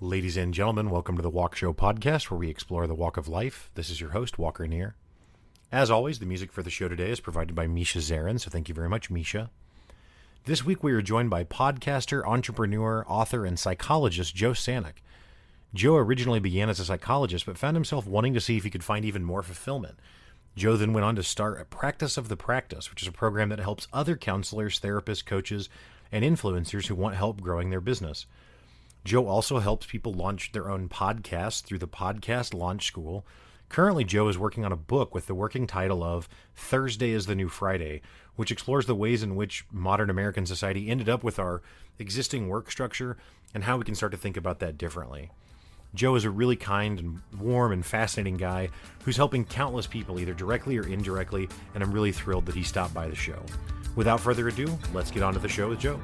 Ladies and gentlemen, welcome to the Walk Show podcast, where we explore the walk of life. This is your host, Walker Neer. As always, the music for the show today is provided by Misha Zarin, so thank you very much, Misha. This week we are joined by podcaster, entrepreneur, author, and psychologist Joe Sanok. Joe originally began as a psychologist, but found himself wanting to see if he could find even more fulfillment. Joe then went on to start a Practice of the Practice, which is a program that helps other counselors, therapists, coaches, and influencers who want help growing their business. Joe also helps people launch their own podcasts through the Podcast Launch School. Currently, Joe is working on a book with the working title of Thursday is the New Friday, which explores the ways in which modern American society ended up with our existing work structure and how we can start to think about that differently. Joe is a really kind and warm and fascinating guy who's helping countless people either directly or indirectly, and I'm really thrilled that he stopped by the show. Without further ado, let's get on to the show with Joe.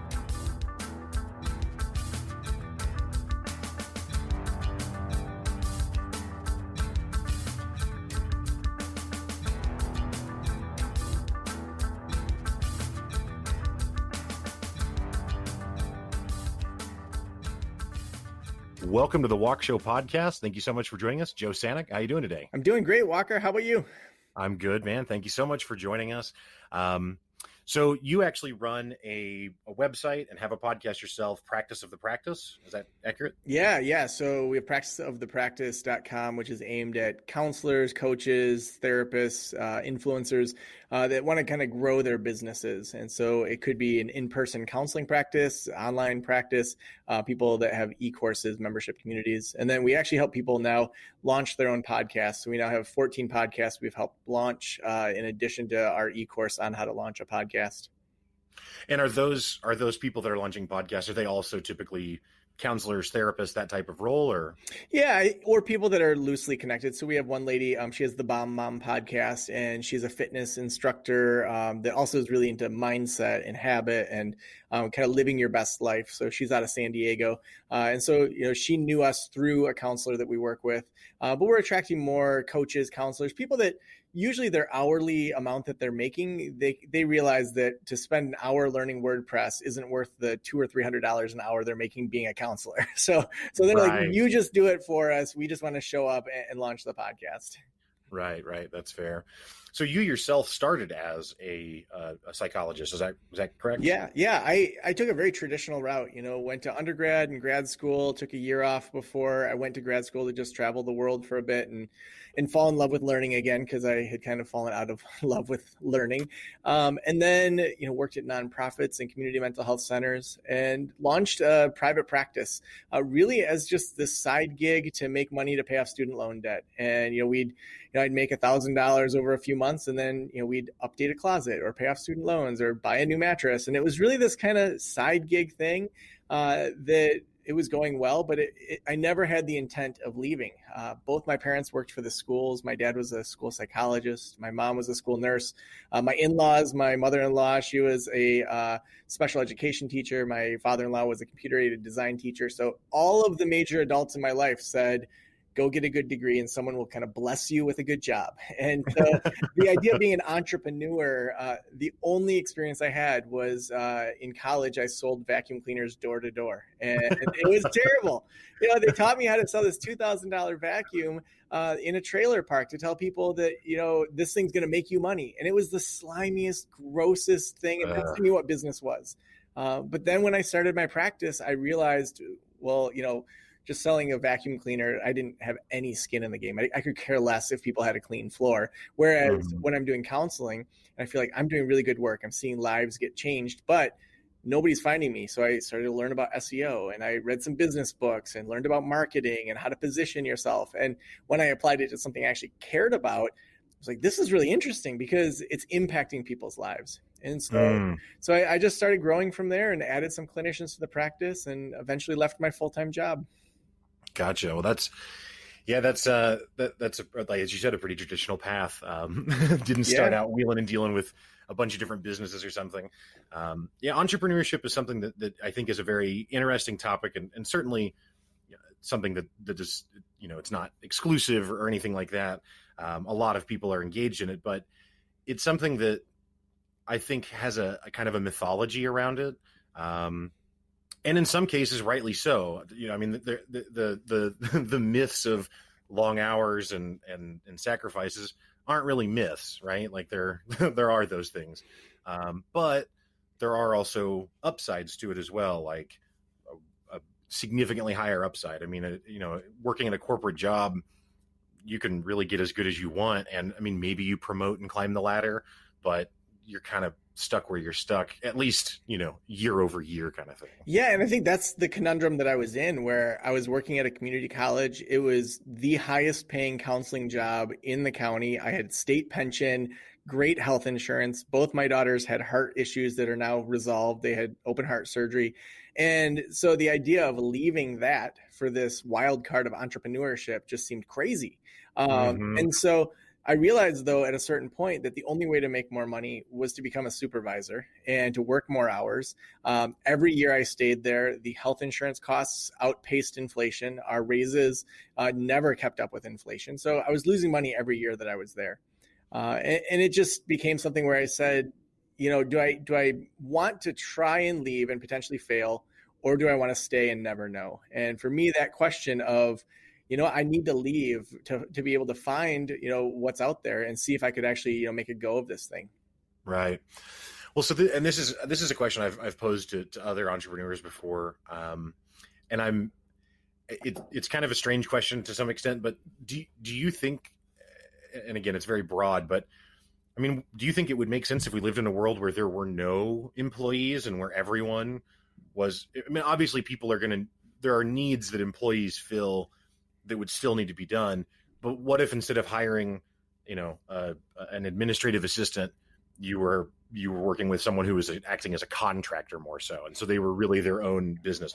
Welcome to the Walk Show podcast. Thank you so much for joining us. Joe Sanok, how are you doing today? I'm doing great, Walker. How about you? I'm good, man. Thank you so much for joining us. So you actually run a website and have a podcast yourself, Practice of the Practice. Is that accurate? Yeah. So we have practiceofthepractice.com, which is aimed at counselors, coaches, therapists, influencers that want to kind of grow their businesses. And so it could be an in-person counseling practice, online practice, people that have e-courses, membership communities. And then we actually help people now launch their own podcasts. So we now have 14 podcasts we've helped launch in addition to our e-course on how to launch a podcast. And are those people that are launching podcasts, are they also typically counselors, therapists, that type of role? Or or people that are loosely connected. So we have one lady, she has the Bomb Mom podcast, and she's a fitness instructor that also is really into mindset and habit and kind of living your best life. So she's out of San Diego. And so, she knew us through a counselor that we work with, but we're attracting more coaches, counselors, people that usually their hourly amount that they're making, they realize that to spend an hour learning WordPress isn't worth the $200 or $300 an hour they're making being a counselor. So they're Right. like, you just do it for us. We just want to show up and launch the podcast. Right. That's fair. So you yourself started as a psychologist. Is that correct? Yeah. I took a very traditional route, went to undergrad and grad school, took a year off before I went to grad school to just travel the world for a bit and fall in love with learning again, because I had kind of fallen out of love with learning. And then, worked at nonprofits and community mental health centers and launched a private practice, really as just this side gig to make money to pay off student loan debt. And, I'd make $1,000 over a few months, and then, we'd update a closet or pay off student loans or buy a new mattress. And it was really this kind of side gig thing that it was going well, but I never had the intent of leaving. Both my parents worked for the schools. My dad was a school psychologist. My mom was a school nurse. My in-laws, my mother-in-law, she was a special education teacher. My father-in-law was a computer-aided design teacher. So all of the major adults in my life said, go get a good degree and someone will kind of bless you with a good job. And so the idea of being an entrepreneur, the only experience I had was in college. I sold vacuum cleaners door to door, and it was terrible. They taught me how to sell this $2,000 vacuum in a trailer park to tell people that, this thing's going to make you money. And it was the slimiest, grossest thing. And that's to me what business was. But then when I started my practice, I realized, just selling a vacuum cleaner, I didn't have any skin in the game. I could care less if people had a clean floor. Whereas when I'm doing counseling, I feel like I'm doing really good work. I'm seeing lives get changed, but nobody's finding me. So I started to learn about SEO, and I read some business books and learned about marketing and how to position yourself. And when I applied it to something I actually cared about, I was like, this is really interesting because it's impacting people's lives. And so I just started growing from there and added some clinicians to the practice and eventually left my full-time job. Gotcha. Well, that's like, as you said, a pretty traditional path. Didn't start out wheeling and dealing with a bunch of different businesses or something. Entrepreneurship is something that I think is a very interesting topic, and certainly something that is, it's not exclusive or anything like that. A lot of people are engaged in it, but it's something that I think has a kind of a mythology around it. And in some cases, rightly so. I mean, the myths of long hours and sacrifices aren't really myths, right? Like there are those things, but there are also upsides to it as well, like a significantly higher upside. I mean, working in a corporate job, you can really get as good as you want, and I mean, maybe you promote and climb the ladder, but you're kind of stuck where you're stuck, at least, year over year kind of thing. Yeah. And I think that's the conundrum that I was in, where I was working at a community college. It was the highest paying counseling job in the county. I had state pension, great health insurance. Both my daughters had heart issues that are now resolved. They had open heart surgery. And so the idea of leaving that for this wild card of entrepreneurship just seemed crazy. And so I realized, though, at a certain point that the only way to make more money was to become a supervisor and to work more hours. Every year I stayed there, the health insurance costs outpaced inflation. Our raises never kept up with inflation. So I was losing money every year that I was there. And it just became something where I said, do I want to try and leave and potentially fail, or do I want to stay and never know? And for me, that question of, I need to leave to be able to find, what's out there and see if I could actually, make a go of this thing. Right. Well, so this is a question I've posed to other entrepreneurs before, and it's kind of a strange question to some extent. But do you think, and again, it's very broad, but I mean, do you think it would make sense if we lived in a world where there were no employees and where everyone was? I mean, obviously, there are needs that employees fill that would still need to be done. But what if instead of hiring, an administrative assistant, you were working with someone who was acting as a contractor more so, and so they were really their own business?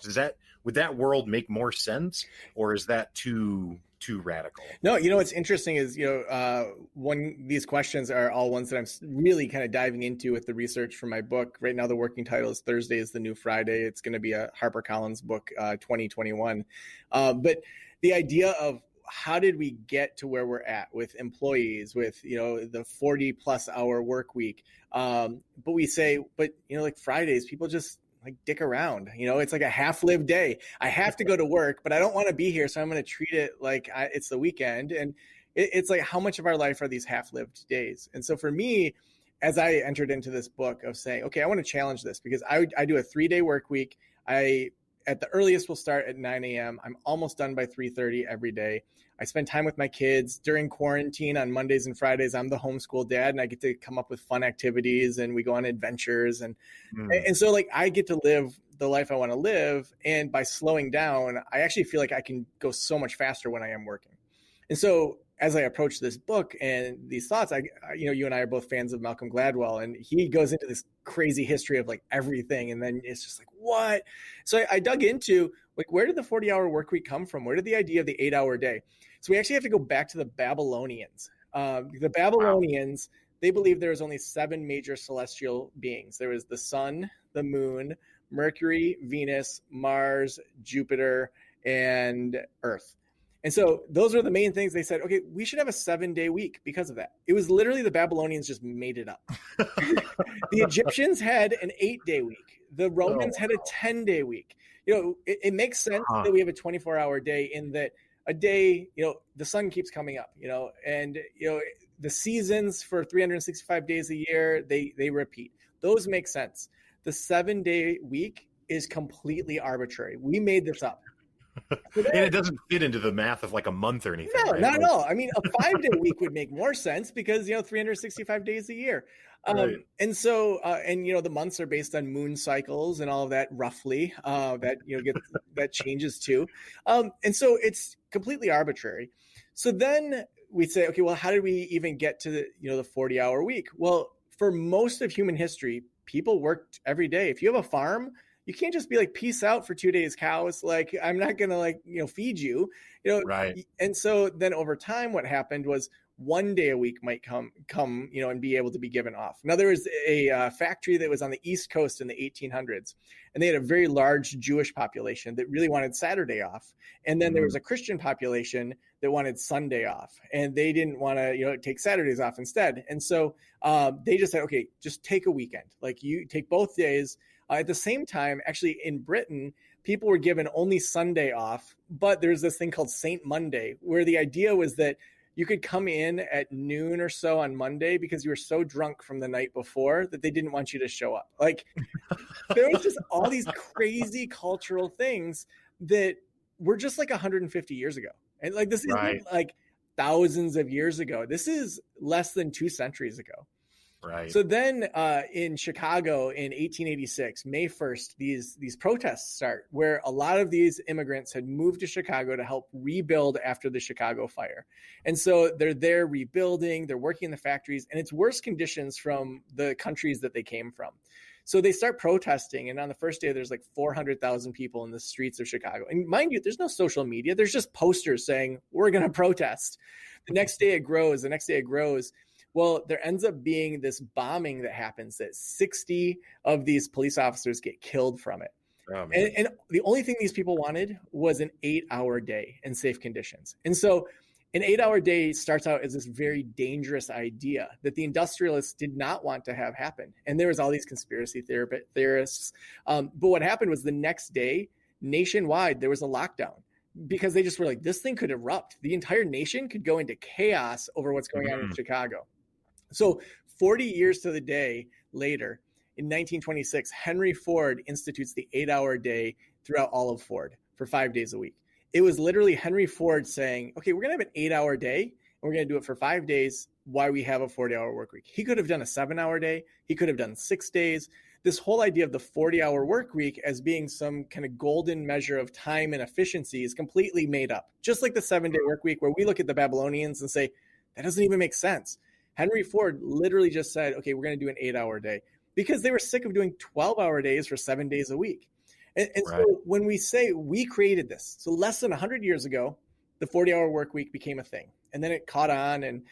Would that world make more sense, or is that too radical? No, what's interesting is, these questions are all ones that I'm really kind of diving into with the research for my book. Right now, the working title is Thursday is the New Friday. It's going to be a HarperCollins book, 2021. But the idea of how did we get to where we're at with employees, with, the 40 plus hour work week? But we say, like Fridays, people just like dick around, it's like a half-lived day. I have to go to work, but I don't want to be here. So I'm going to treat it like it's the weekend. And it's like, how much of our life are these half-lived days? And so for me, as I entered into this book of saying, okay, I want to challenge this, because I do a 3-day work week. At the earliest, we'll start at 9 a.m. I'm almost done by 3:30 every day. I spend time with my kids during quarantine on Mondays and Fridays. I'm the homeschool dad, and I get to come up with fun activities, and we go on adventures. And so like I get to live the life I want to live. And by slowing down, I actually feel like I can go so much faster when I am working. And so as I approach this book and these thoughts, you and I are both fans of Malcolm Gladwell, and he goes into this crazy history of like everything. And then it's just like, what? So I dug into like, where did the 40-hour work week come from? Where did the idea of the 8-hour day? So we actually have to go back to the Babylonians. The Babylonians, they believed there was only 7 major celestial beings. There was the sun, the moon, Mercury, Venus, Mars, Jupiter, and Earth. And so those are the main things. They said, okay, we should have a 7-day week because of that. It was literally the Babylonians just made it up. The Egyptians had an 8-day week. The Romans had a 10-day week. It makes sense that we have a 24-hour day, in that a day, the sun keeps coming up, and, the seasons for 365 days a year, they repeat. Those make sense. The 7-day week is completely arbitrary. We made this up. And it doesn't fit into the math of like a month or anything. No, right? not at all. I mean, a 5-day week would make more sense because, 365 days a year. Right. And so, the months are based on moon cycles and all of that roughly, that changes too. And so it's completely arbitrary. So then we say, okay, well, how did we even get to the 40-hour week? Well, for most of human history, people worked every day. If you have a farm, you can't just be like, peace out for 2 days, cows. Like, I'm not going to feed you, Right. And so then over time, what happened was 1 day a week might come, and be able to be given off. Now, there was a factory that was on the East Coast in the 1800s, and they had a very large Jewish population that really wanted Saturday off. And then there was a Christian population that wanted Sunday off, and they didn't want to, take Saturdays off instead. And so they just said, okay, just take a weekend. Like, you take both days. At the same time, actually in Britain, people were given only Sunday off, but there's this thing called Saint Monday, where the idea was that you could come in at noon or so on Monday because you were so drunk from the night before that they didn't want you to show up. Like there was just all these crazy cultural things that were just like 150 years ago. And like this isn't like thousands of years ago. This is less than 2 centuries ago. Right. So then in Chicago in 1886, May 1st, these protests start where a lot of these immigrants had moved to Chicago to help rebuild after the Chicago fire. And so they're there rebuilding, they're working in the factories, and it's worse conditions from the countries that they came from. So they start protesting, and on the first day, there's like 400,000 people in the streets of Chicago. And mind you, there's no social media. There's just posters saying, we're going to protest. The next day it grows. Well, there ends up being this bombing that happens that 60 of these police officers get killed from it. Oh, and the only thing these people wanted was an 8-hour day in safe conditions. And so an 8-hour day starts out as this very dangerous idea that the industrialists did not want to have happen. And there was all these conspiracy theorists. But what happened was the next day, nationwide, there was a lockdown because they just were like, this thing could erupt. The entire nation could go into chaos over what's going on in Chicago. So 40 years to the day later, in 1926, Henry Ford institutes the 8-hour day throughout all of Ford for 5 days a week. It was literally Henry Ford saying, okay, we're going to have an 8-hour day and we're going to do it for 5 days while we have a 40-hour work week. He could have done a 7-hour day. He could have done 6 days. This whole idea of the 40-hour work week as being some kind of golden measure of time and efficiency is completely made up. Just like the 7-day work week where we look at the Babylonians and say, that doesn't even make sense. Henry Ford literally just said, okay, we're going to do an 8-hour day because they were sick of doing 12-hour days for 7 days a week. And so when we say we created this, so less than 100 years ago, the 40-hour work week became a thing. And then it caught on and,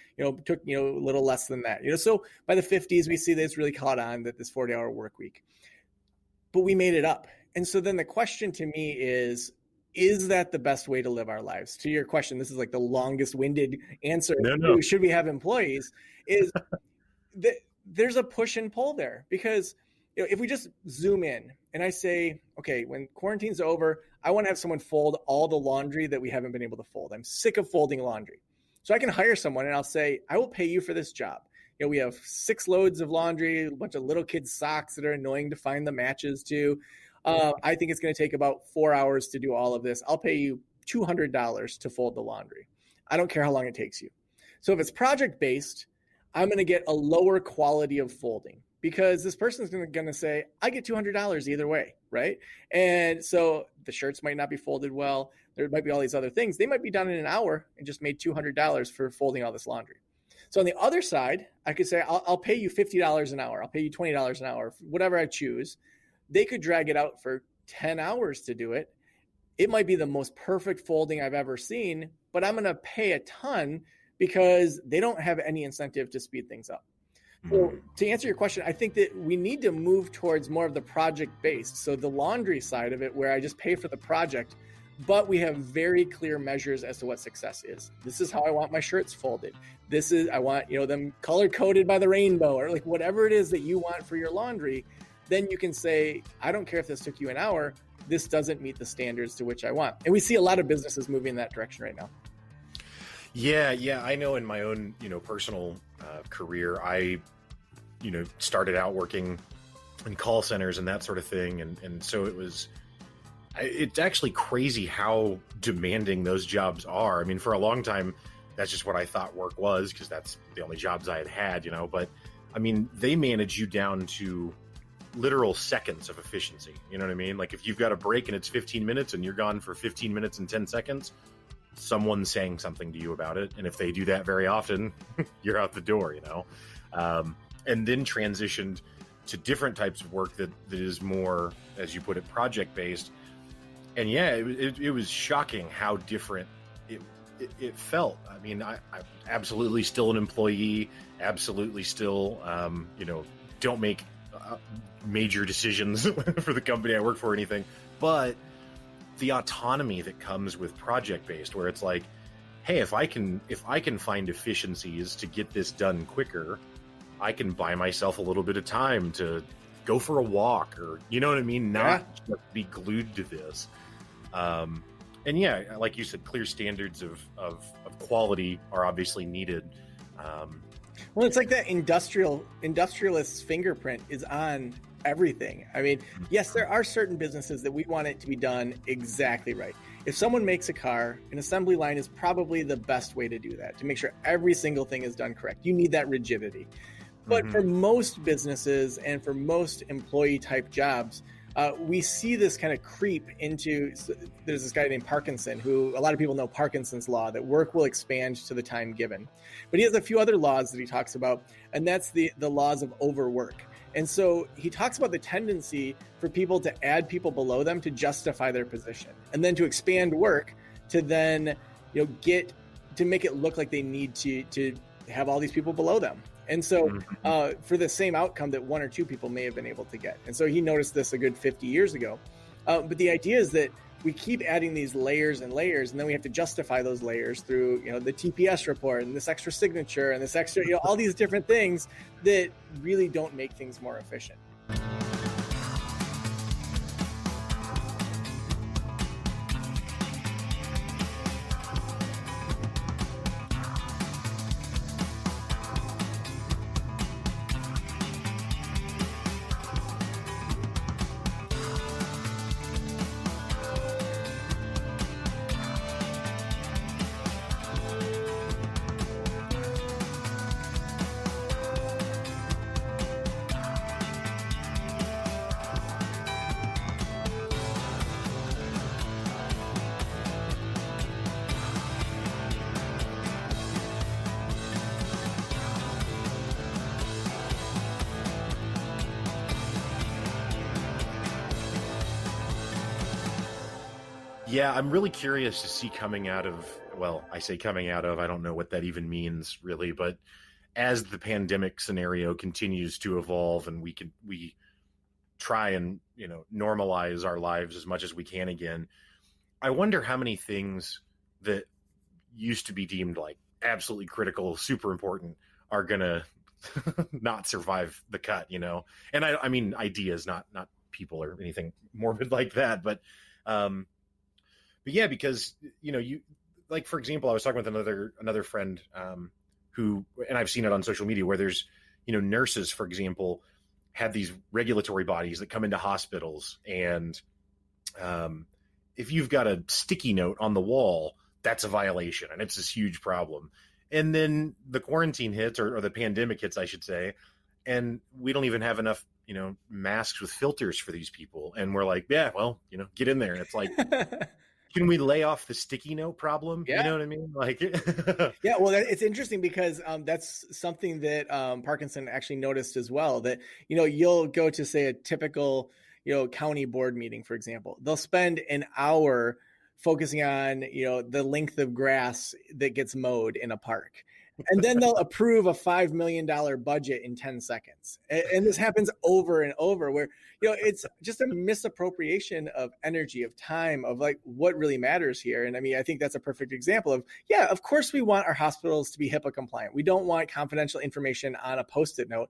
took, a little less than that. So by the 50s, we see that it's really caught on that this 40-hour work week. But we made it up. And so then the question to me is that the best way to live our lives? To your question, this is like the longest winded answer. No. Should we have employees? Is that there's a push and pull there because if we just zoom in and I say, okay, when quarantine's over, I want to have someone fold all the laundry that we haven't been able to fold. I'm sick of folding laundry. So I can hire someone and I'll say, I will pay you for this job. We have 6 loads of laundry, a bunch of little kids' socks that are annoying to find the matches to. I think it's going to take about 4 hours to do all of this. I'll pay you $200 to fold the laundry. I don't care how long it takes you. So if it's project-based, I'm going to get a lower quality of folding because this person's going to say, I get $200 either way, right? And so the shirts might not be folded well. There might be all these other things. They might be done in an hour and just made $200 for folding all this laundry. So on the other side, I could say, I'll pay you $50 an hour. I'll pay you $20 an hour, whatever I choose. They could drag it out for 10 hours to do it. It might be the most perfect folding I've ever seen, but I'm going to pay a ton because they don't have any incentive to speed things up. So to answer your question, I think that we need to move towards more of the project-based. So the laundry side of it, where I just pay for the project, but we have very clear measures as to what success is. This is how I want my shirts folded. This is, I want, them color-coded by the rainbow or like whatever it is that you want for your laundry. Then you can say, I don't care if this took you an hour. This doesn't meet the standards to which I want. And we see a lot of businesses moving in that direction right now. Yeah. I know in my own, personal career, I, started out working in call centers and that sort of thing. And so it's actually crazy how demanding those jobs are. I mean, for a long time, that's just what I thought work was because that's the only jobs I had, but I mean, they manage you down to literal seconds of efficiency. You know what I mean? Like if you've got a break and it's 15 minutes and you're gone for 15 minutes and 10 seconds, someone's saying something to you about it. And if they do that very often, you're out the door, and then transitioned to different types of work that is more, as you put it, project-based. And yeah, it was shocking how different it felt. I mean, I'm absolutely still an employee, absolutely still, don't make major decisions for the company I work for or anything, but the autonomy that comes with project-based, where it's like, hey, if I can find efficiencies to get this done quicker, I can buy myself a little bit of time to go for a walk, or, you know what I mean? Not just be glued to this. And yeah, like you said, clear standards of quality are obviously needed. Well, it's like that industrialist's fingerprint is on everything. I mean, yes, there are certain businesses that we want it to be done exactly right. If someone makes a car, an assembly line is probably the best way to do that, to make sure every single thing is done correct. You need that rigidity. But for most businesses and for most employee type jobs, we see this kind of creep into, there's this guy named Parkinson, who a lot of people know Parkinson's law, that work will expand to the time given. But he has a few other laws that he talks about, and that's the laws of overwork. And so he talks about the tendency for people to add people below them to justify their position, and then to expand work to then, get to make it look like they need to have all these people below them. And so for the same outcome that one or two people may have been able to get. And so he noticed this a good 50 years ago. But the idea is that we keep adding these layers and layers, and then we have to justify those layers through, the TPS report and this extra signature and this extra, all these different things that really don't make things more efficient. Yeah, I'm really curious to see coming out of, well, I say coming out of, I don't know what that even means really, but as the pandemic scenario continues to evolve and we try and, normalize our lives as much as we can again, I wonder how many things that used to be deemed like absolutely critical, super important, are going to not survive the cut, And I mean, ideas, not people or anything morbid like that, but yeah, because, you, like, for example, I was talking with another friend who, and I've seen it on social media, where there's, nurses, for example, have these regulatory bodies that come into hospitals. And if you've got a sticky note on the wall, that's a violation, and it's this huge problem. And then the quarantine hits, or the pandemic hits, I should say, and we don't even have enough, masks with filters for these people. And we're like, yeah, well, get in there. It's like, can we lay off the sticky note problem? Yeah. You know what I mean? Like, yeah, well, it's interesting because that's something that Parkinson actually noticed as well, that, you'll go to, say, a typical, county board meeting, for example. They'll spend an hour focusing on, the length of grass that gets mowed in a park. And then they'll approve a $5 million budget in 10 seconds. And this happens over and over, where, it's just a misappropriation of energy, of time, of like what really matters here. And I mean, I think that's a perfect example of, yeah, of course we want our hospitals to be HIPAA compliant. We don't want confidential information on a Post-it note.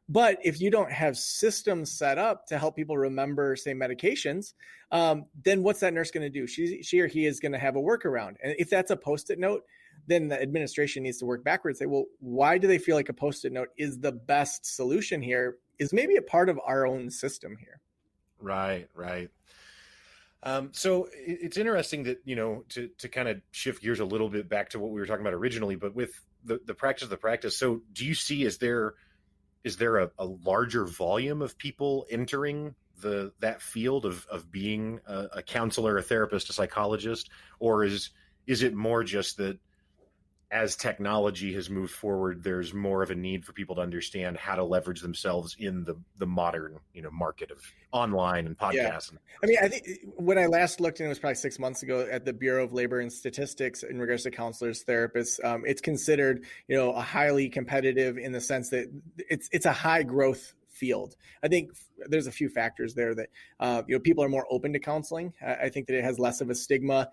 But if you don't have systems set up to help people remember, say, medications, then what's that nurse going to do? She or he is going to have a workaround. And if that's a Post-it note, then the administration needs to work backwards. Say, well, why do they feel like a Post-it note is the best solution here? Is maybe a part of our own system here. Right. So it's interesting that, to kind of shift gears a little bit back to what we were talking about originally, but with the practice of the practice. So do you see, is there a larger volume of people entering that field of being a counselor, a therapist, a psychologist, or is it more just that as technology has moved forward, there's more of a need for people to understand how to leverage themselves in the modern, market of online and podcasts? Yeah. I mean, I think when I last looked, and it was probably 6 months ago, at the Bureau of Labor and Statistics in regards to counselors, therapists, it's considered, a highly competitive, in the sense that it's a high growth field. I think there's a few factors there that, people are more open to counseling. I think that it has less of a stigma.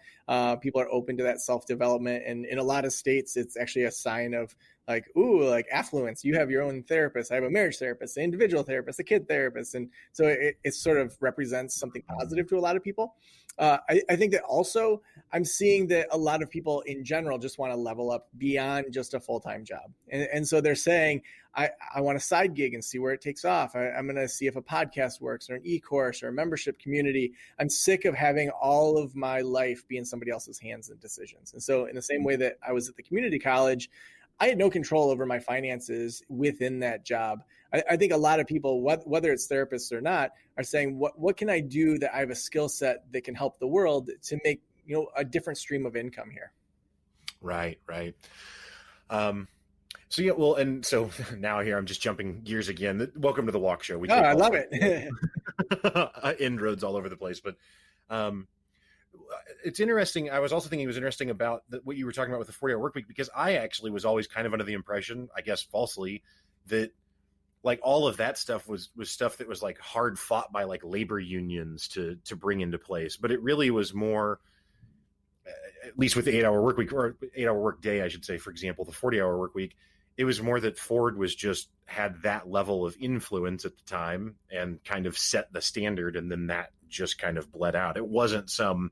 People are open to that self-development. And in a lot of states, it's actually a sign of like, ooh, like affluence, you have your own therapist. I have a marriage therapist, an individual therapist, a kid therapist. And so it sort of represents something positive to a lot of people. I think that also I'm seeing that a lot of people in general just want to level up beyond just a full-time job. And so they're saying, I want a side gig and see where it takes off. I'm going to see if a podcast works or an e-course or a membership community. I'm sick of having all of my life be in somebody else's hands and decisions. And so in the same way that I was at the community college, I had no control over my finances within that job. I think a lot of people, whether it's therapists or not, are saying, what can I do that I have a skill set that can help the world to make, a different stream of income here? Right. So yeah, well, and so now here I'm just jumping gears again. Welcome to the Walk Show. I love it. Inroads all over the place, but it's interesting. I was also thinking it was interesting about what you were talking about with the 40-hour work week, because I actually was always kind of under the impression, I guess falsely, that like all of that stuff was stuff that was like hard fought by like labor unions to bring into place. But it really was more, at least with the 8-hour work week, or 8-hour work day, I should say, for example, the 40-hour work week, it was more that Ford had that level of influence at the time and kind of set the standard. And then that just kind of bled out. It wasn't some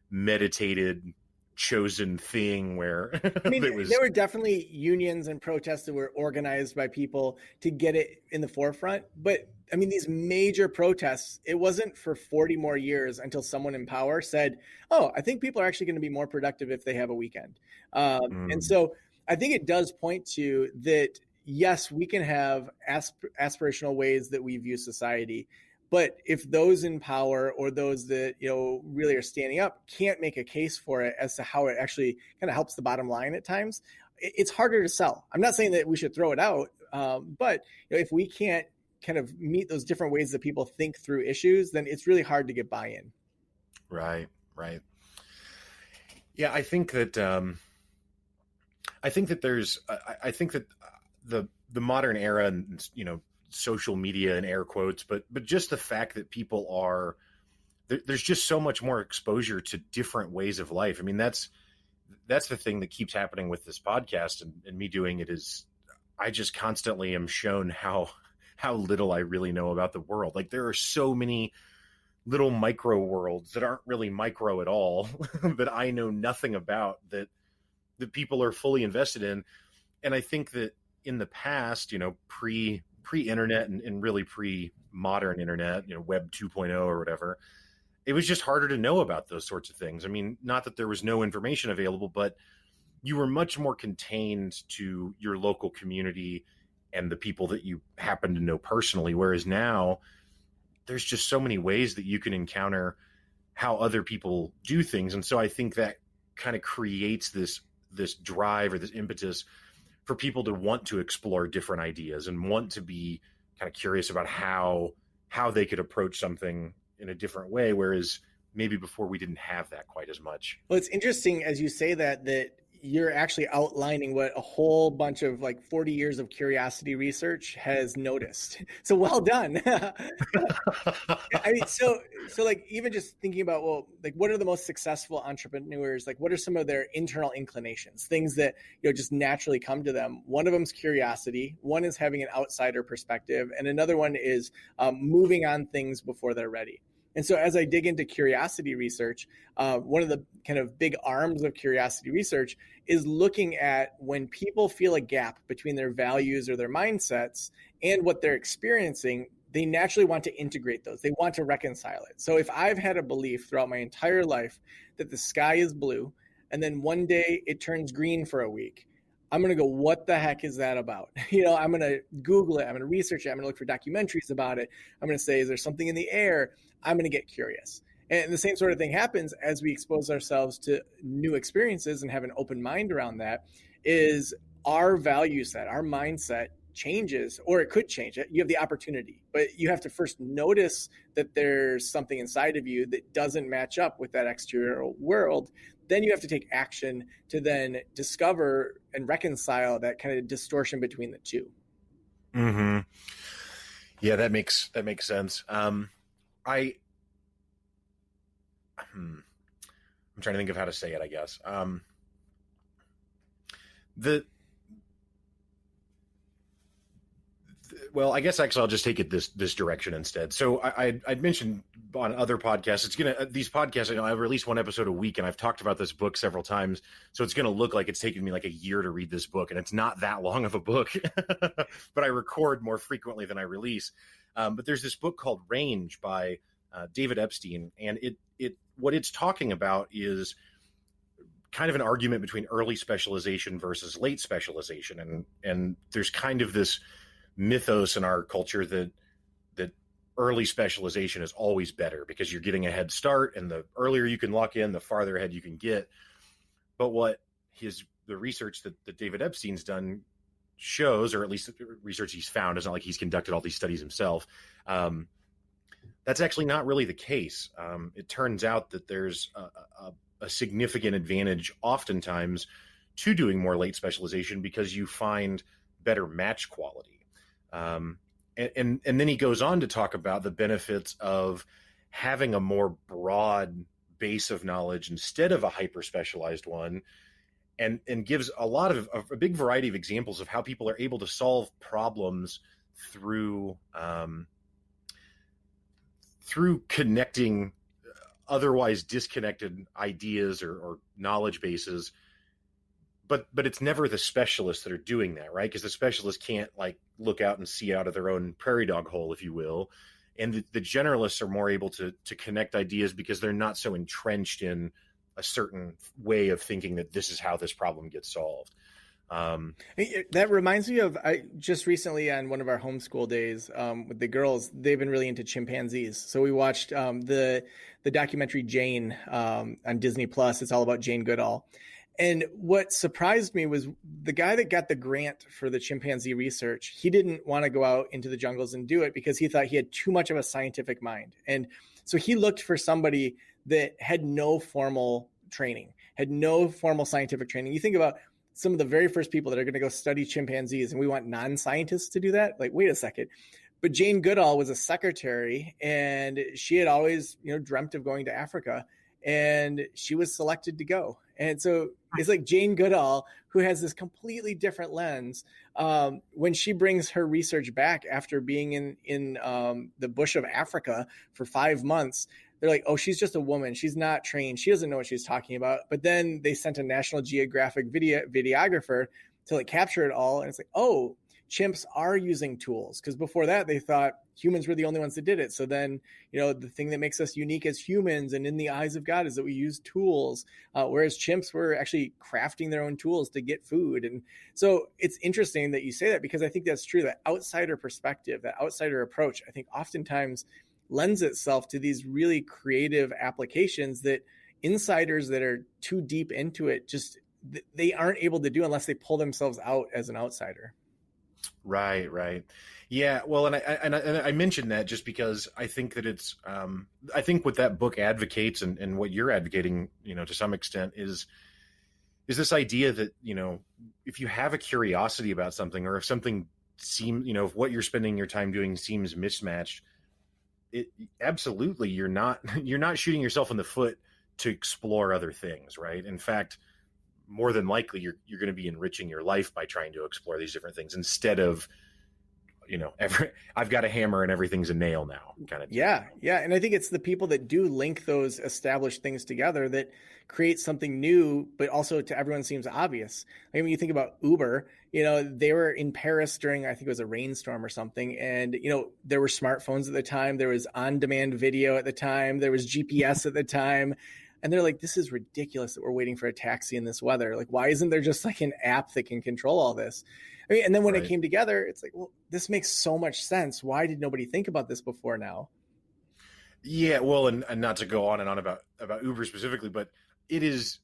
meditated, chosen thing where I mean, there were definitely unions and protests that were organized by people to get it in the forefront. But I mean, these major protests, it wasn't for 40 more years until someone in power said, oh, I think people are actually going to be more productive if they have a weekend. And so I think it does point to that, yes, we can have aspirational ways that we view society. But if those in power or those that, really are standing up can't make a case for it as to how it actually kind of helps the bottom line at times, it's harder to sell. I'm not saying that we should throw it out, but if we can't kind of meet those different ways that people think through issues, then it's really hard to get buy-in. Right. Yeah, I think that there's the modern era and, social media in air quotes, but just the fact that people are, there's just so much more exposure to different ways of life. I mean, that's the thing that keeps happening with this podcast and me doing it, is I just constantly am shown how little I really know about the world. Like there are so many little micro worlds that aren't really micro at all that I know nothing about, that people are fully invested in. And I think that in the past, pre-internet and really pre-modern internet, web 2.0 or whatever, it was just harder to know about those sorts of things. I mean, not that there was no information available, but you were much more contained to your local community and the people that you happen to know personally. Whereas now there's just so many ways that you can encounter how other people do things. And so I think that kind of creates this drive or this impetus for people to want to explore different ideas and want to be kind of curious about how they could approach something in a different way. Whereas maybe before we didn't have that quite as much. Well, it's interesting as you say that you're actually outlining what a whole bunch of like 40 years of curiosity research has noticed. So well done. I mean, so like even just thinking about, well, like what are the most successful entrepreneurs? Like what are some of their internal inclinations, things that, just naturally come to them? One of them is curiosity. One is having an outsider perspective. And another one is moving on things before they're ready. And so as I dig into curiosity research, one of the kind of big arms of curiosity research is looking at when people feel a gap between their values or their mindsets and what they're experiencing, they naturally want to integrate those. They want to reconcile it. So if I've had a belief throughout my entire life that the sky is blue, and then one day it turns green for a week, I'm going to go, what the heck is that about? I'm going to Google it. I'm going to research it. I'm going to look for documentaries about it. I'm going to say, is there something in the air? I'm going to get curious. And the same sort of thing happens as we expose ourselves to new experiences and have an open mind around that, is our value set, our mindset changes, or it could change it. You have the opportunity, but you have to first notice that there's something inside of you that doesn't match up with that exterior world. Then you have to take action to then discover and reconcile that kind of distortion between the two. Mm-hmm. Yeah, that makes sense. I'm trying to think of how to say it, I guess. Well, I guess actually I'll just take it this direction instead. So I'd mentioned on other podcasts, these podcasts, I release one episode a week, and I've talked about this book several times. So it's going to look like it's taken me like a year to read this book, and it's not that long of a book, but I record more frequently than I release. But there's this book called Range by David Epstein, and what it's talking about is kind of an argument between early specialization versus late specialization, and there's kind of this mythos in our culture that early specialization is always better because you're getting a head start, and the earlier you can lock in, the farther ahead you can get. But what the research that David Epstein's done shows, or at least the research he's found, it's not like he's conducted all these studies himself, that's actually not really the case. It turns out that there's a significant advantage oftentimes to doing more late specialization because you find better match quality. And then he goes on to talk about the benefits of having a more broad base of knowledge instead of a hyper specialized one, and gives a big variety of examples of how people are able to solve problems through connecting otherwise disconnected ideas or knowledge bases. But it's never the specialists that are doing that, right? Because the specialists can't like look out and see out of their own prairie dog hole, if you will. And the generalists are more able to connect ideas because they're not so entrenched in a certain way of thinking that this is how this problem gets solved. That reminds me of, I just recently on one of our homeschool days with the girls, they've been really into chimpanzees. So we watched the documentary Jane on Disney Plus. It's all about Jane Goodall. And what surprised me was the guy that got the grant for the chimpanzee research. He didn't want to go out into the jungles and do it because he thought he had too much of a scientific mind. And so he looked for somebody that had no formal training, had no formal scientific training. You think about some of the very first people that are going to go study chimpanzees, and we want non-scientists to do that. Like, wait a second. But Jane Goodall was a secretary, and she had always, dreamt of going to Africa, and she was selected to go. And so it's like Jane Goodall, who has this completely different lens, when she brings her research back after being in the bush of Africa for 5 months, they're like, oh, she's just a woman. She's not trained. She doesn't know what she's talking about. But then they sent a National Geographic videographer to like capture it all. And it's like, oh, chimps are using tools. Because before that, they thought humans were the only ones that did it. So then, the thing that makes us unique as humans and in the eyes of God is that we use tools, whereas chimps were actually crafting their own tools to get food. And so it's interesting that you say that, because I think that's true. That outsider perspective, that outsider approach, I think oftentimes lends itself to these really creative applications that insiders that are too deep into it, just they aren't able to do unless they pull themselves out as an outsider. Right. Yeah. Well, and I mentioned that just because I think that it's, I think what that book advocates and what you're advocating, to some extent is this idea that, if you have a curiosity about something, or if something seems, if what you're spending your time doing seems mismatched, absolutely, you're not shooting yourself in the foot to explore other things. Right. In fact, more than likely you're going to be enriching your life by trying to explore these different things instead of, I've got a hammer and everything's a nail now kind of thing. Yeah. And I think it's the people that do link those established things together that create something new, but also to everyone seems obvious. Like when you think about Uber, they were in Paris during, I think it was a rainstorm or something. And, there were smartphones at the time. There was on-demand video at the time. There was GPS at the time. And they're like, this is ridiculous that we're waiting for a taxi in this weather. Like, why isn't there just like an app that can control all this? And then when it came together, it's like, well, this makes so much sense. Why did nobody think about this before now? Yeah, well, and not to go on and on about Uber specifically, but it is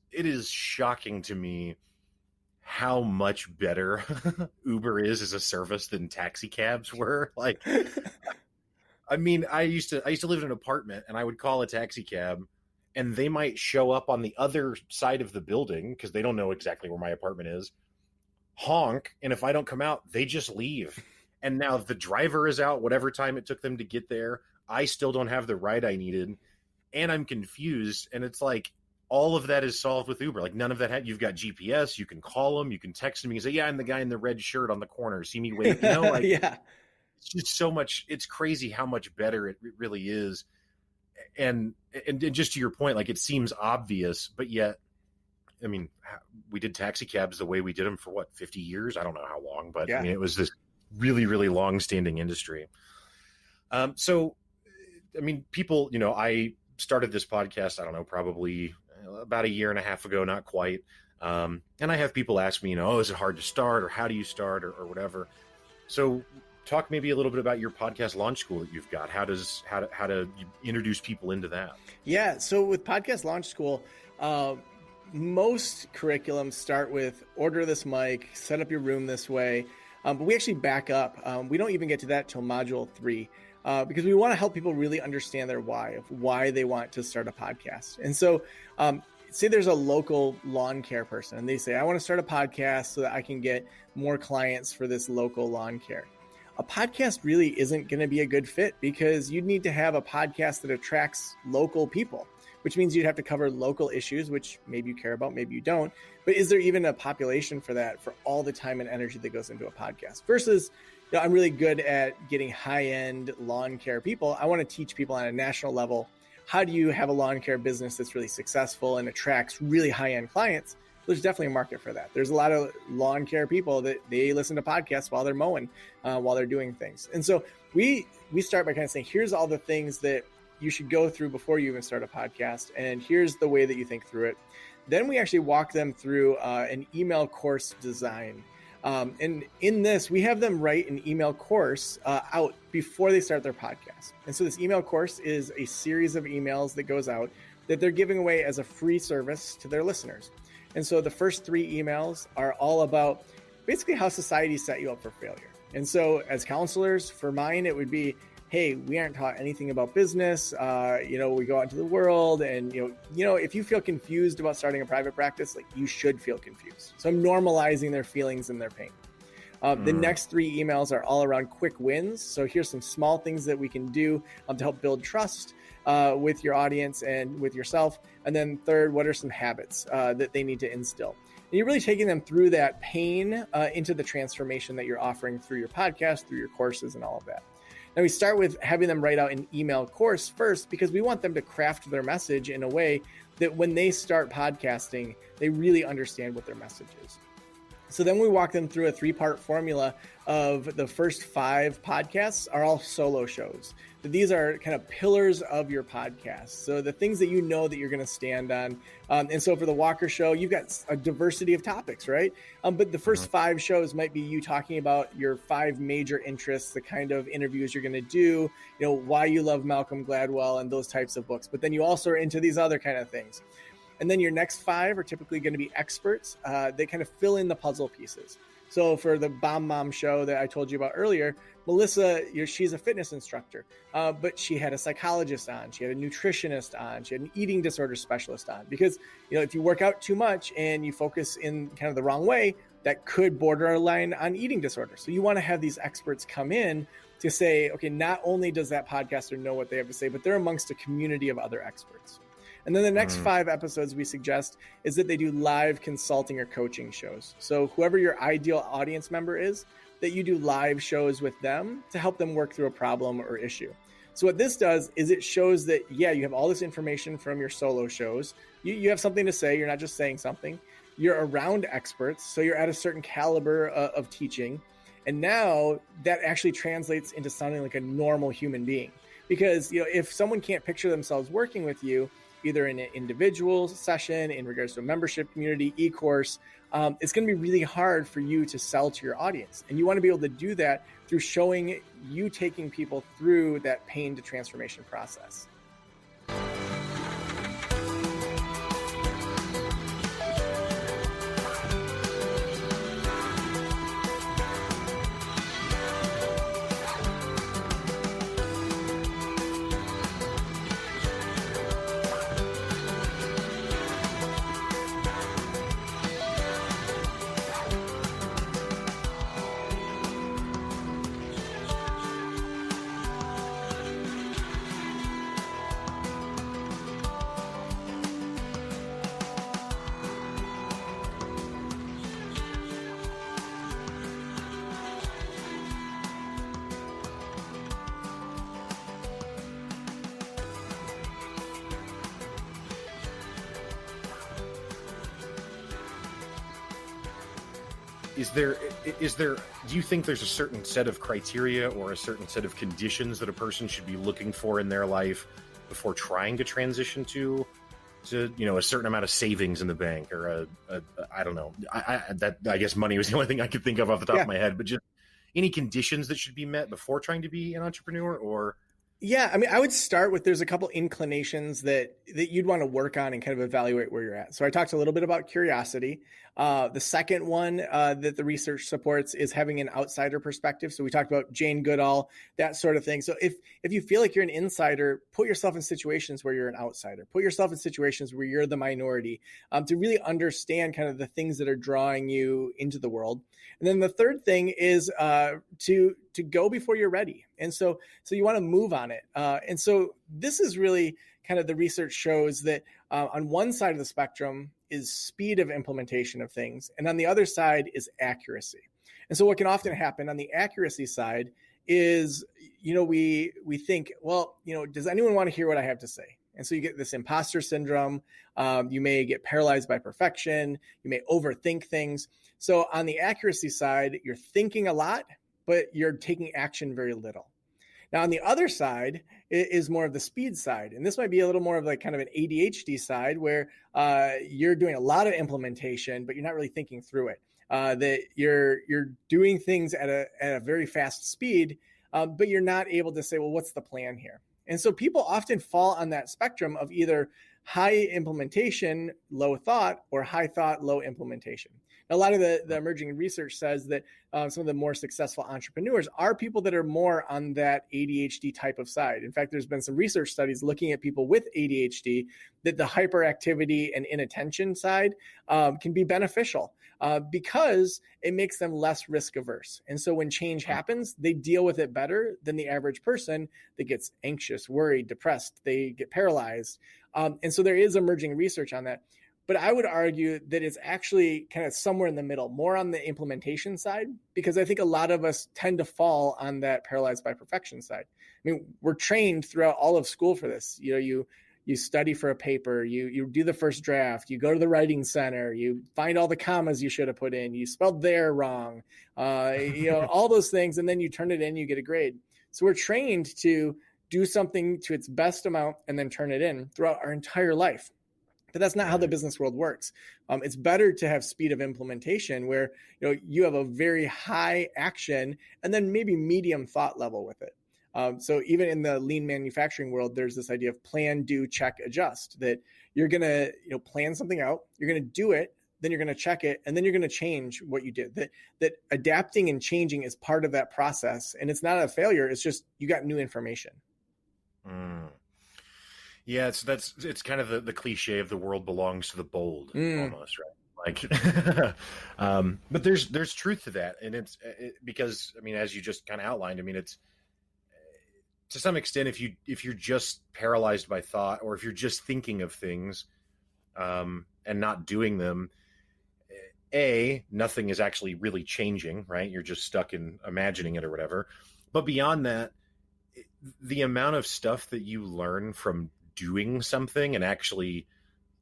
shocking to me how much better Uber is as a service than taxi cabs were. Like, I mean, I used to live in an apartment, and I would call a taxi cab, and they might show up on the other side of the building because they don't know exactly where my apartment is, honk, and if I don't come out, they just leave. And now the driver is out whatever time it took them to get there. I still don't have the ride I needed, and I'm confused. And it's like all of that is solved with Uber. Like none of that. You've got GPS. You can call them. You can text them. You can say, "Yeah, I'm the guy in the red shirt on the corner. See me wait." Yeah. it's just so much. It's crazy how much better it really is. And just to your point, like it seems obvious, but yet, I mean, we did taxi cabs the way we did them for what, 50 years? I don't know how long, but I mean, it was this really, really long standing industry. So, I mean, people, I started this podcast, I don't know, probably about a year and a half ago, not quite. And I have people ask me, is it hard to start, or how do you start, or whatever. So talk maybe a little bit about your podcast launch school that you've got. How do you introduce people into that? Yeah. So with podcast launch school, most curriculums start with order this mic, set up your room this way. But we actually back up. We don't even get to that till module 3 because we want to help people really understand their why they want to start a podcast. And so say there's a local lawn care person and they say, I want to start a podcast so that I can get more clients for this local lawn care. A podcast really isn't going to be a good fit because you'd need to have a podcast that attracts local people, which means you'd have to cover local issues, which maybe you care about, maybe you don't. But is there even a population for that, for all the time and energy that goes into a podcast? Versus, I'm really good at getting high-end lawn care people. I want to teach people on a national level, how do you have a lawn care business that's really successful and attracts really high-end clients? There's definitely a market for that. There's a lot of lawn care people that they listen to podcasts while they're mowing, while they're doing things. And so we start by kind of saying, here's all the things that you should go through before you even start a podcast. And here's the way that you think through it. Then we actually walk them through an email course design. And in this, we have them write an email course out before they start their podcast. And so this email course is a series of emails that goes out that they're giving away as a free service to their listeners. And so the first 3 emails are all about basically how society set you up for failure. And so as counselors, for mine, it would be, hey, we aren't taught anything about business. We go out into the world and, if you feel confused about starting a private practice, like you should feel confused. So I'm normalizing their feelings and their pain. The next 3 emails are all around quick wins. So here's some small things that we can do to help build trust with your audience and with yourself. And then third, what are some habits that they need to instill? And you're really taking them through that pain into the transformation that you're offering through your podcast, through your courses and all of that. Now we start with having them write out an email course first because we want them to craft their message in a way that when they start podcasting, they really understand what their message is. So then we walk them through a 3-part formula of the first 5 podcasts are all solo shows. These are kind of pillars of your podcast. So the things that that you're going to stand on. And so for the Walker Show, you've got a diversity of topics, right? But the first 5 shows might be you talking about your 5 major interests, the kind of interviews you're going to do, why you love Malcolm Gladwell and those types of books. But then you also are into these other kind of things. And then your next 5 are typically going to be experts that kind of fill in the puzzle pieces. So for the Bomb Mom show that I told you about earlier, Melissa, she's a fitness instructor, but she had a psychologist on, she had a nutritionist on, she had an eating disorder specialist on. Because, if you work out too much and you focus in kind of the wrong way, that could borderline on eating disorder. So you want to have these experts come in to say, okay, not only does that podcaster know what they have to say, but they're amongst a community of other experts. And then the next 5 episodes we suggest is that they do live consulting or coaching shows. So whoever your ideal audience member is, that you do live shows with them to help them work through a problem or issue. So what this does is it shows that, you have all this information from your solo shows. You have something to say. You're not just saying something. You're around experts. So you're at a certain caliber of teaching. And now that actually translates into sounding like a normal human being. Because, if someone can't picture themselves working with you, either in an individual session, in regards to a membership community, e-course, it's going to be really hard for you to sell to your audience. And you want to be able to do that through showing you taking people through that pain to transformation process. is there, do you think there's a certain set of criteria or a certain set of conditions that a person should be looking for in their life before trying to transition to a certain amount of savings in the bank, or I don't know. I guess money was the only thing I could think of off the top of my head, but just any conditions that should be met before trying to be an entrepreneur? Or Yeah, I mean, I would start with, there's a couple inclinations that you'd want to work on and kind of evaluate where you're at. So I talked a little bit about curiosity. The second one that the research supports is having an outsider perspective. So we talked about Jane Goodall, that sort of thing. So if you feel like you're an insider, put yourself in situations where you're an outsider. Put yourself in situations where you're the minority, to really understand kind of the things that are drawing you into the world. And then the third thing is to go before you're ready. And so you want to move on it. And so this is really kind of, the research shows that on one side of the spectrum is speed of implementation of things, and on the other side is accuracy. And so what can often happen on the accuracy side is, we think, well, does anyone want to hear what I have to say? And so you get this imposter syndrome. You may get paralyzed by perfection. You may overthink things. So on the accuracy side, you're thinking a lot, but you're taking action very little. Now, on the other side is more of the speed side. And this might be a little more of like kind of an ADHD side, where you're doing a lot of implementation, but you're not really thinking through it. That you're doing things at a very fast speed, but you're not able to say, well, what's the plan here? And so people often fall on that spectrum of either high implementation, low thought, or high thought, low implementation. Now, a lot of the emerging research says that some of the more successful entrepreneurs are people that are more on that ADHD type of side. In fact, there's been some research studies looking at people with ADHD, that the hyperactivity and inattention side can be beneficial because it makes them less risk averse. And so when change happens, they deal with it better than the average person that gets anxious, worried, depressed, they get paralyzed. And so there is emerging research on that. But I would argue that it's actually kind of somewhere in the middle, more on the implementation side, because I think a lot of us tend to fall on that paralyzed by perfection side. I mean, we're trained throughout all of school for this. You study for a paper, you do the first draft, you go to the writing center, you find all the commas you should have put in, you spelled there wrong, all those things, and then you turn it in, you get a grade. So we're trained to do something to its best amount and then turn it in throughout our entire life. But that's not how the business world works. It's better to have speed of implementation, where you have a very high action and then maybe medium thought level with it. So even in the lean manufacturing world, there's this idea of plan, do, check, adjust, that you're going to plan something out, you're going to do it, then you're going to check it, and then you're going to change what you did. That adapting and changing is part of that process. And it's not a failure. It's just you got new information. Yeah, it's kind of the cliche of the world belongs to the bold, almost, right? Like, but there's truth to that, and because I mean, as you just kind of outlined, I mean, it's to some extent, if you're just paralyzed by thought, or if you're just thinking of things and not doing them, nothing is actually really changing, right? You're just stuck in imagining it or whatever. But beyond that, the amount of stuff that you learn from doing something and actually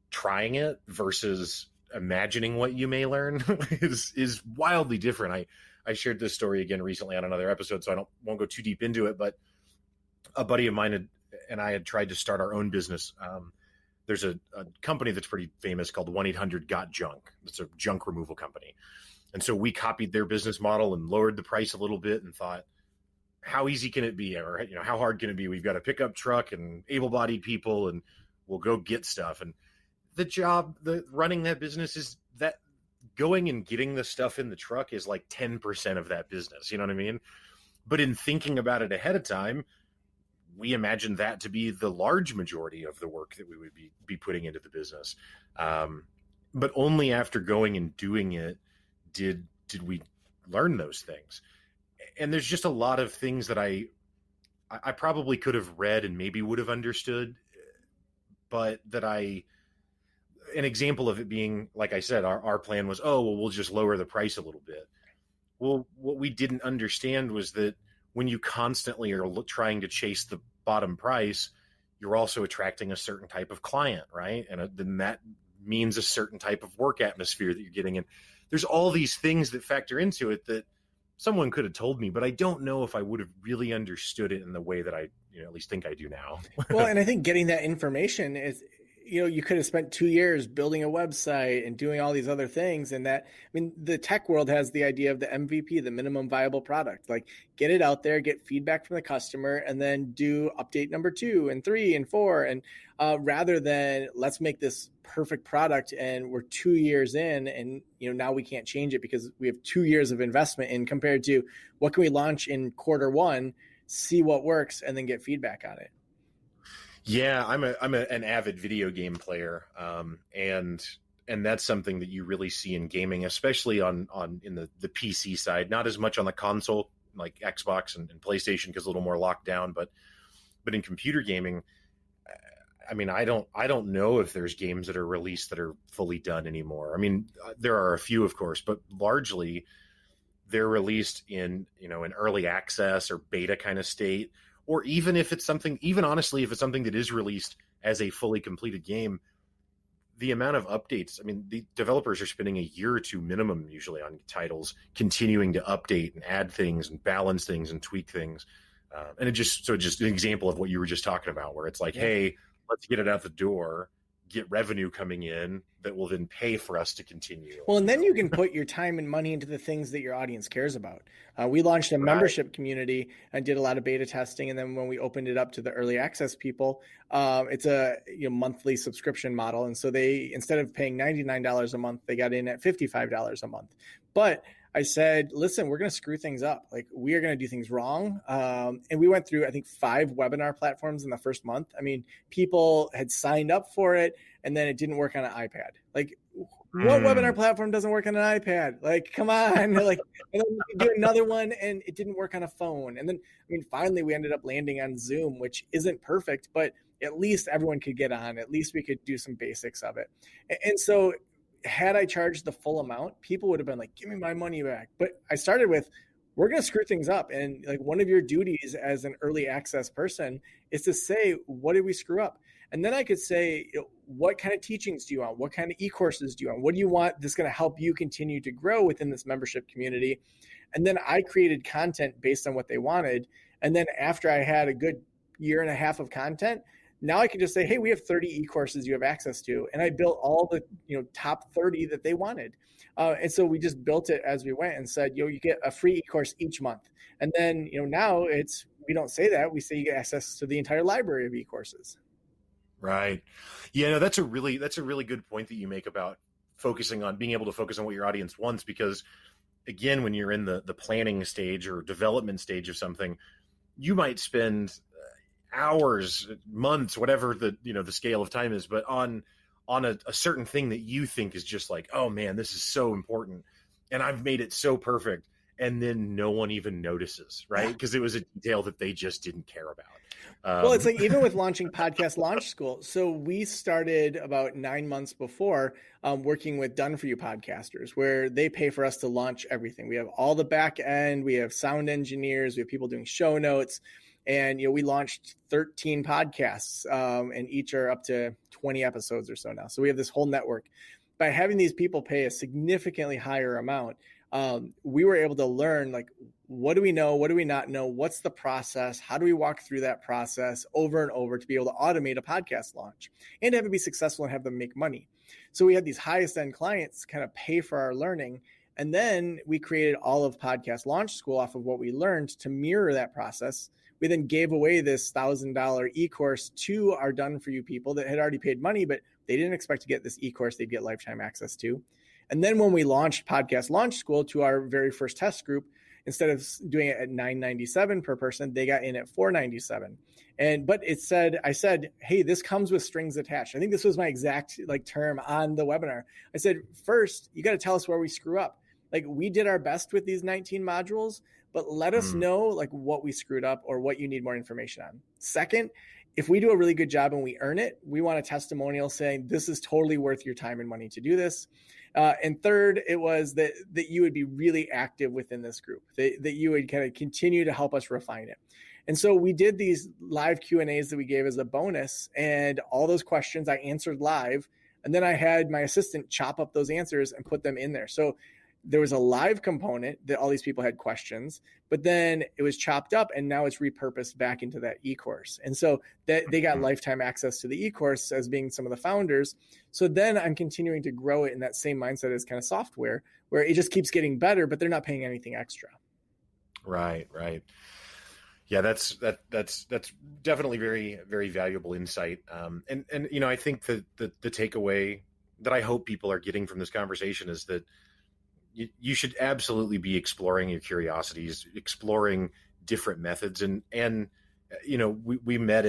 trying it versus imagining what you may learn is wildly different. I shared this story again recently on another episode, so I won't go too deep into it, but a buddy of mine and I had tried to start our own business. There's a company that's pretty famous called 1-800-GOT-JUNK. It's a junk removal company. And so we copied their business model and lowered the price a little bit and thought, how easy can it be? Or, how hard can it be? We've got a pickup truck and able-bodied people, and we'll go get stuff. And running that business is that going and getting the stuff in the truck is like 10% of that business. You know what I mean? But in thinking about it ahead of time, we imagined that to be the large majority of the work that we would be putting into the business. But only after going and doing it did we learn those things. And there's just a lot of things that I probably could have read and maybe would have understood, but an example of it being, like I said, our plan was, we'll just lower the price a little bit. Well, what we didn't understand was that when you constantly are trying to chase the bottom price, you're also attracting a certain type of client, right? And then that means a certain type of work atmosphere that you're getting. And there's all these things that factor into it that someone could have told me, but I don't know if I would have really understood it in the way that I, at least think I do now. Well, and I think getting that information is, you could have spent 2 years building a website and doing all these other things. And the tech world has the idea of the MVP, the minimum viable product, like get it out there, get feedback from the customer, and then do update number 2 and 3 and 4. And rather than let's make this perfect product and we're 2 years in and, now we can't change it because we have 2 years of investment in, compared to what can we launch in quarter 1, see what works, and then get feedback on it. Yeah, I'm an avid video game player, and that's something that you really see in gaming, especially in the PC side. Not as much on the console like Xbox and PlayStation because a little more locked down, but in computer gaming, I mean, I don't know if there's games that are released that are fully done anymore. I mean, there are a few, of course, but largely they're released in an early access or beta kind of state. Or even if it's something, honestly, if it's something that is released as a fully completed game, the amount of updates, I mean, the developers are spending a year or 2 minimum usually on titles, continuing to update and add things and balance things and tweak things. And just an example of what you were just talking about, where it's like, hey, let's get it out the door, get revenue coming in that will then pay for us to continue. Well, and then you can put your time and money into the things that your audience cares about. We launched a membership community and did a lot of beta testing. And then when we opened it up to the early access people, it's a monthly subscription model. And so they, instead of paying $99 a month, they got in at $55 a month. But I said, listen, we're going to screw things up. Like, we are going to do things wrong. And we went through, I think, 5 webinar platforms in the first month. I mean, people had signed up for it and then it didn't work on an iPad. Like, what webinar platform doesn't work on an iPad? Like, come on. Like, and then we do another one and it didn't work on a phone. And then, I mean, finally we ended up landing on Zoom, which isn't perfect, but at least everyone could get on. At least we could do some basics of it. And so had I charged the full amount, people would have been like, give me my money back. But I started with, we're going to screw things up. And like, one of your duties as an early access person is to say, what did we screw up? And then I could say, what kind of teachings do you want? What kind of e-courses do you want? What do you want that's going to help you continue to grow within this membership community? And then I created content based on what they wanted. And then after I had a good year and a half of content, now I can just say, hey, we have 30 e-courses you have access to. And I built all the top 30 that they wanted. And so we just built it as we went and said, you get a free e-course each month. And then, now we don't say that. We say you get access to the entire library of e-courses. Right. Yeah, no, that's a really good point that you make about being able to focus on what your audience wants, because again, when you're in the planning stage or development stage of something, you might spend hours, months, whatever the scale of time is, but on a certain thing that you think is just like, oh man, this is so important and I've made it so perfect, and then no one even notices, right? Because it was a detail that they just didn't care about. Well, it's like even with launching Podcast Launch School. So we started about 9 months before working with Done For You podcasters, where they pay for us to launch everything. We have all the back end, we have sound engineers, we have people doing show notes. And, we launched 13 podcasts and each are up to 20 episodes or so now. So we have this whole network. By having these people pay a significantly higher amount, we were able to learn, like, what do we know? What do we not know? What's the process? How do we walk through that process over and over to be able to automate a podcast launch and have it be successful and have them make money? So we had these highest end clients kind of pay for our learning. And then we created all of Podcast Launch School off of what we learned to mirror that process. We then gave away this $1,000 e-course to our Done For You people that had already paid money, but they didn't expect to get this e-course they'd get lifetime access to. And then when we launched Podcast Launch School to our very first test group, instead of doing it at $997 per person, they got in at $497. But I said, hey, this comes with strings attached. I think this was my exact term on the webinar. I said, first, you got to tell us where we screw up. We did our best with these 19 modules, but let us know what we screwed up or what you need more information on. Second, if we do a really good job and we earn it, we want a testimonial saying this is totally worth your time and money to do this. And third, it was that you would be really active within this group, that you would kind of continue to help us refine it. And so we did these live Q&As that we gave as a bonus, and all those questions I answered live. And then I had my assistant chop up those answers and put them in there. So there was a live component that all these people had questions, but then it was chopped up and now it's repurposed back into that e-course. And so that they got lifetime access to the e-course as being some of the founders. So then I'm continuing to grow it in that same mindset as kind of software, where it just keeps getting better, but they're not paying anything extra. Right. Yeah, that's definitely very, very valuable insight. And I think the takeaway that I hope people are getting from this conversation is that you should absolutely be exploring your curiosities, exploring different methods. And we met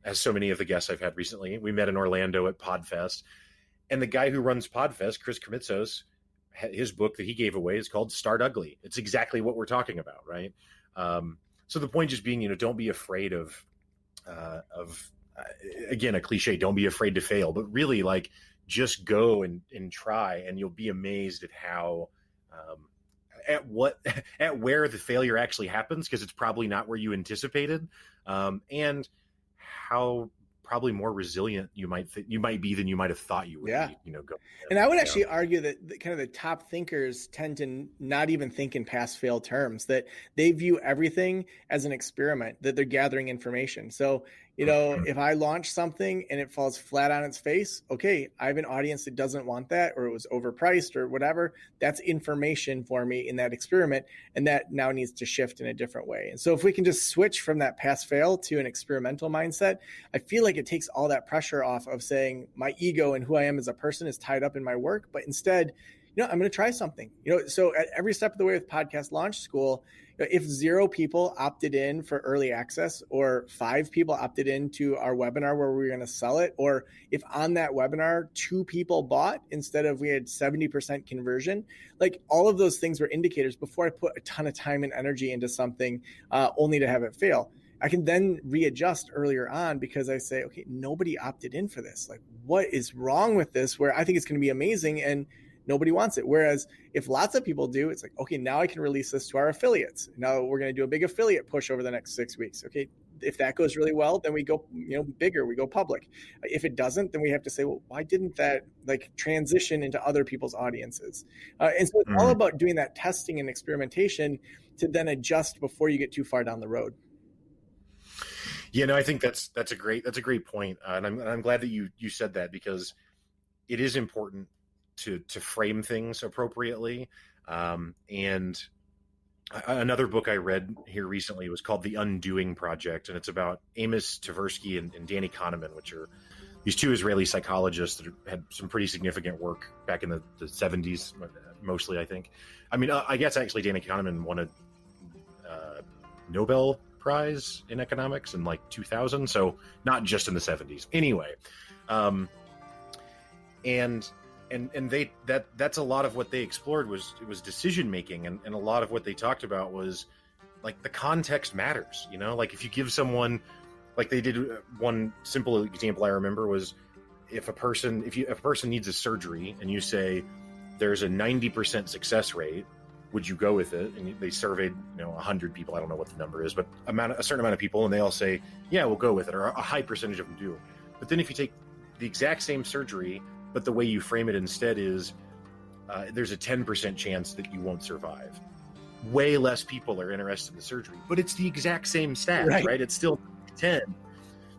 as so many of the guests I've had recently, we met in Orlando at PodFest. And the guy who runs PodFest, Chris Krimitsos, his book that he gave away is called Start Ugly. It's exactly what we're talking about, right? So the point just being, don't be afraid of again, a cliche, don't be afraid to fail, but really just go and try, and you'll be amazed at how, at where the failure actually happens, because it's probably not where you anticipated, and how probably more resilient you might be than you might have thought you would be, go. And I would actually argue that kind of the top thinkers tend to not even think in pass fail terms, that they view everything as an experiment, that they're gathering information. So, if I launch something and it falls flat on its face, okay, I have an audience that doesn't want that, or it was overpriced or whatever. That's information for me in that experiment. And that now needs to shift in a different way. And so if we can just switch from that pass fail to an experimental mindset, I feel like it takes all that pressure off of saying my ego and who I am as a person is tied up in my work, but instead, I'm going to try something. So at every step of the way with Podcast Launch School, if 0 people opted in for early access, or 5 people opted into our webinar where we were going to sell it, or if on that webinar 2 people bought instead of we had 70% conversion, all of those things were indicators before I put a ton of time and energy into something only to have it fail. I can then readjust earlier on, because I say, okay, nobody opted in for this. What is wrong with this, where I think it's going to be amazing and nobody wants it? Whereas if lots of people do, it's okay, now I can release this to our affiliates. Now we're going to do a big affiliate push over the next 6 weeks. Okay, if that goes really well, then we go, bigger, we go public. If it doesn't, then we have to say, well, why didn't that transition into other people's audiences? And so it's all about doing that testing and experimentation to then adjust before you get too far down the road. I think that's a great point, and I'm glad that you said that, because it is important to frame things appropriately. And another book I read here recently was called The Undoing Project, and it's about Amos Tversky and Danny Kahneman, which are these 2 Israeli psychologists that had some pretty significant work back in the 70s, mostly, I think. I guess actually Danny Kahneman won a Nobel Prize in economics in 2000, so not just in the 70s. Anyway, and that's a lot of what they explored was decision making, and a lot of what they talked about was the context matters. If you give someone, they did, one simple example I remember was if a person needs a surgery and you say there's a 90% success rate, would you go with it? And they surveyed 100 people, I don't know what the number is, but a certain amount of people, and they all say, yeah, we'll go with it, or a high percentage of them do. But then if you take the exact same surgery, but the way you frame it instead is there's a 10% chance that you won't survive, way less people are interested in the surgery, but it's the exact same stat, right? It's still 10.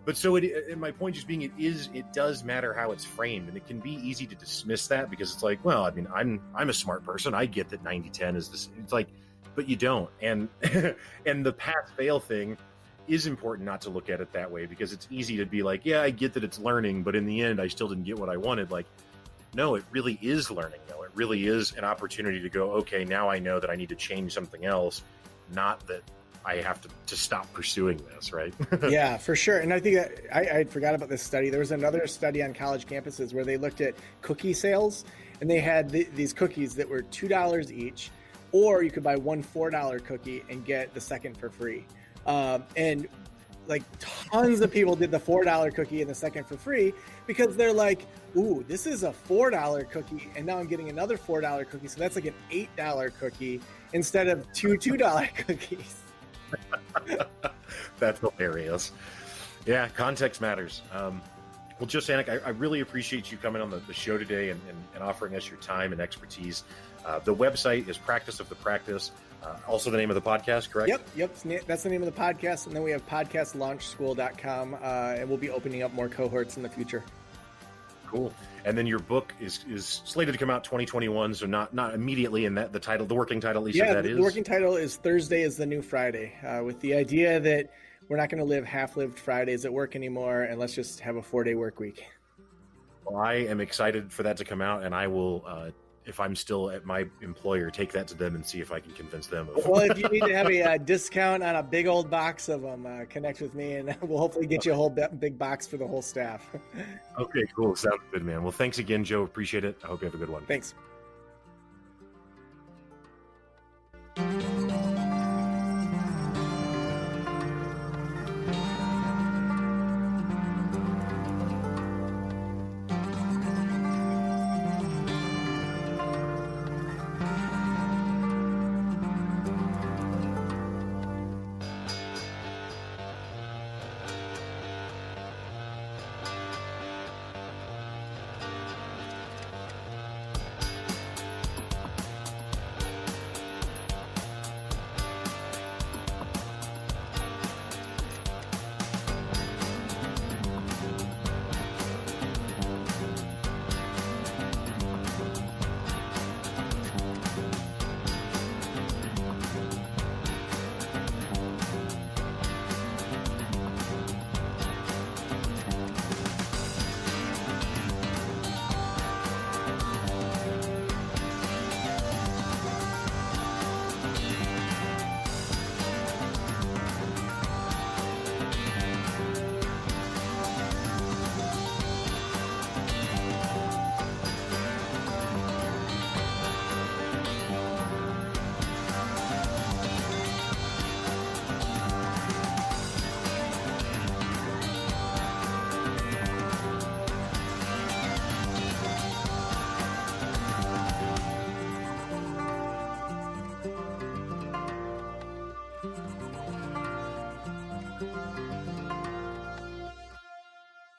But so and my point just being, it does matter how it's framed, and it can be easy to dismiss that, because it's well, I'm a smart person, I get that 90-10 is this. It's but you don't. And and the pass fail thing is important not to look at it that way, because it's easy to be yeah, I get that it's learning, but in the end I still didn't get what I wanted. No, it really is learning, though. It really is an opportunity to go, okay, now I know that I need to change something else, not that I have to stop pursuing this, right? Yeah, for sure. And I think that I forgot about this study. There was another study on college campuses where they looked at cookie sales, and they had these cookies that were $2 each, or you could buy one $4 cookie and get the second for free. And tons of people did the $4 cookie and the second for free, because they're ooh, this is a $4 cookie, and now I'm getting another $4 cookie. So that's an $8 cookie instead of two $2 cookies. That's hilarious. Yeah, context matters. Well, Joe Sanok, I really appreciate you coming on the show today and offering us your time and expertise. The website is Practice of the Practice. Also the name of the podcast, correct? Yep. That's the name of the podcast. And then we have podcastlaunchschool.com, and we'll be opening up more cohorts in the future. Cool. And then your book is slated to come out 2021, so not immediately. And that the working title, at least, of that is? The working title is Thursday is the New Friday, with the idea that we're not going to live half-lived Fridays at work anymore, and let's just have a 4-day work week. Well, I am excited for that to come out, and I will, if I'm still at my employer, take that to them and see if I can convince them. Well, if you need to have a discount on a big old box of them, connect with me, and we'll hopefully get you a whole big box for the whole staff. Okay, cool. Sounds good, man. Well, thanks again, Joe. Appreciate it. I hope you have a good one. Thanks.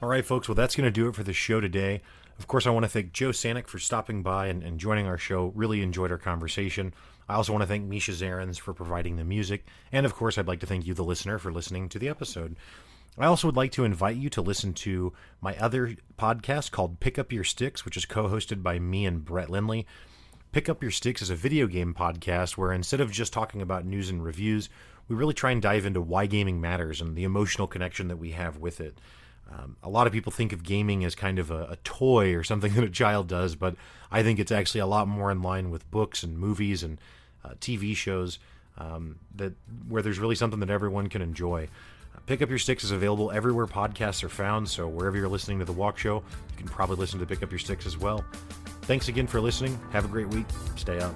All right, folks. Well, that's going to do it for the show today. Of course, I want to thank Joe Sanok for stopping by and joining our show. Really enjoyed our conversation. I also want to thank Misha Zarins for providing the music. And, of course, I'd like to thank you, the listener, for listening to the episode. I also would like to invite you to listen to my other podcast called Pick Up Your Sticks, which is co-hosted by me and Brett Lindley. Pick Up Your Sticks is a video game podcast where instead of just talking about news and reviews, we really try and dive into why gaming matters and the emotional connection that we have with it. A lot of people think of gaming as kind of a toy or something that a child does, but I think it's actually a lot more in line with books and movies and TV shows where there's really something that everyone can enjoy. Pick Up Your Sticks is available everywhere podcasts are found, so wherever you're listening to The Walk Show, you can probably listen to Pick Up Your Sticks as well. Thanks again for listening. Have a great week. Stay up.